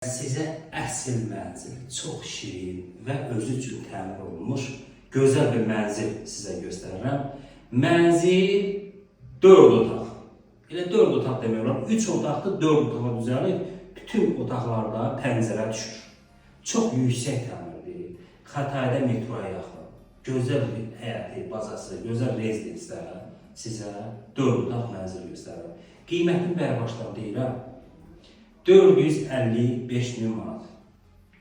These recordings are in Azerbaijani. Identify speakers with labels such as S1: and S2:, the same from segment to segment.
S1: Sizə əsl mənzil, çox şirin və özü üçün təmir olunmuş gözəl bir mənzil sizə göstərirəm. Mənzil 4 otaq. Elə 4 otaq demək olar, 3 otaqda 4 otağa düzəlib, bütün otaqlarda pəncərə düşür. Çox yüksək təmirdir. Xətayda metroya yaxın. Gözəl bir həyəti, bazası, gözəl rezidensiya sizə 4 otaq mənzil göstərirəm. Qiymətini bərbaşdan deyirəm. 455 min manat.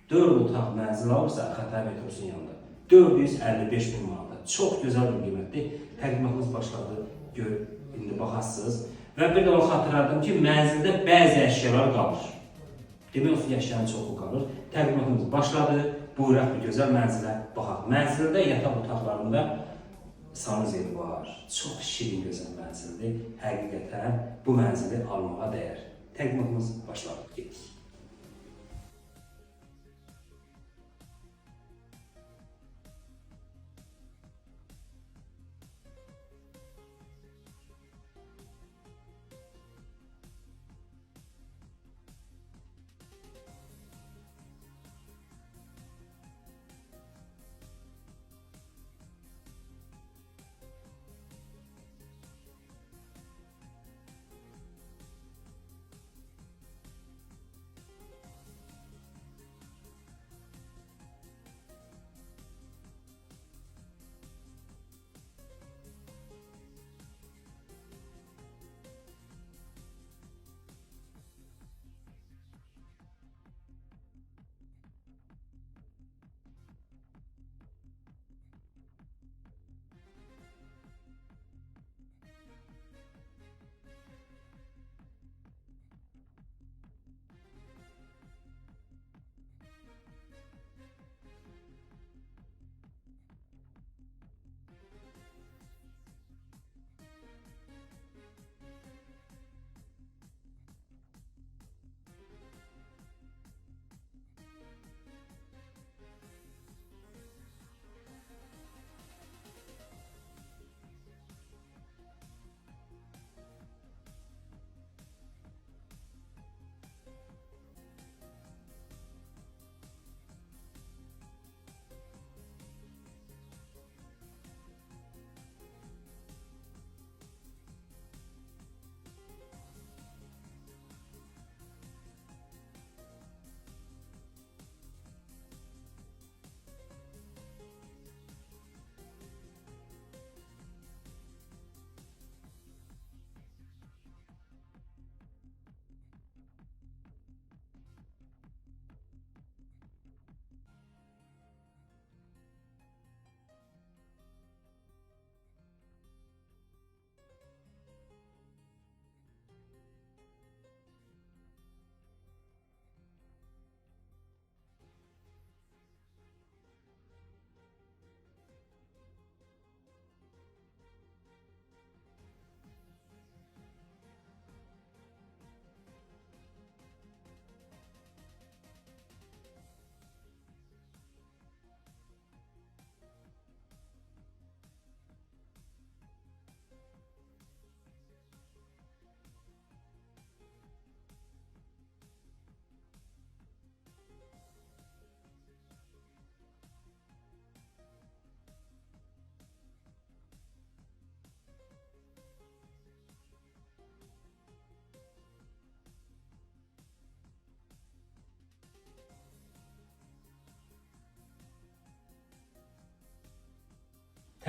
S1: 4 otaq mənzil alırsa Xətai metrosunun yanında 455 min manat. Çox gözəl bir qiymətdir. Təqdimatımız başladı. İndi baxasınız. Və bir də onu xatırladım ki, mənzildə bəzi əşyalar qalır. Demək o yaşayan çoxu qalır. Təqdimatımız başladı. Buyuraq bir gözəl mənzilə baxaq. Mənzildə yataq otaqlarında sanuzeli var. Çox şirin gözəl mənzildir. Həqiqətən bu mənzili almağa dəyər. Təqdimatımız başladı. Gedik.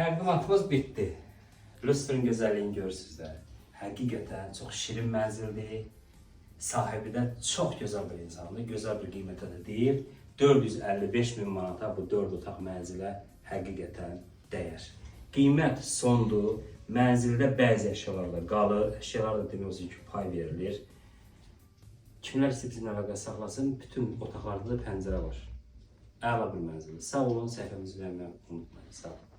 S1: Təqdimatımız bitdi. Lustrun gözəlliyini görürsünüz də. Həqiqətən çox şirin mənzildir. Sahibi də çox gözəl bir insandır. Gözəl bir qiymətə də deyir. 455 min manata bu 4 otaq mənzilə həqiqətən dəyər. Qiymət sondur. Mənzildə bəzi əşyalar da qalır. Əşyalar da demək ki, pay verilir. Kimlər istəyir bizimlə əlaqə saxlasın, bütün otaqlarda da pəncərə var. Əla bir mənzil. Sağ olun, səhifəmizi beğenməyi unutmayın. Sağ olun.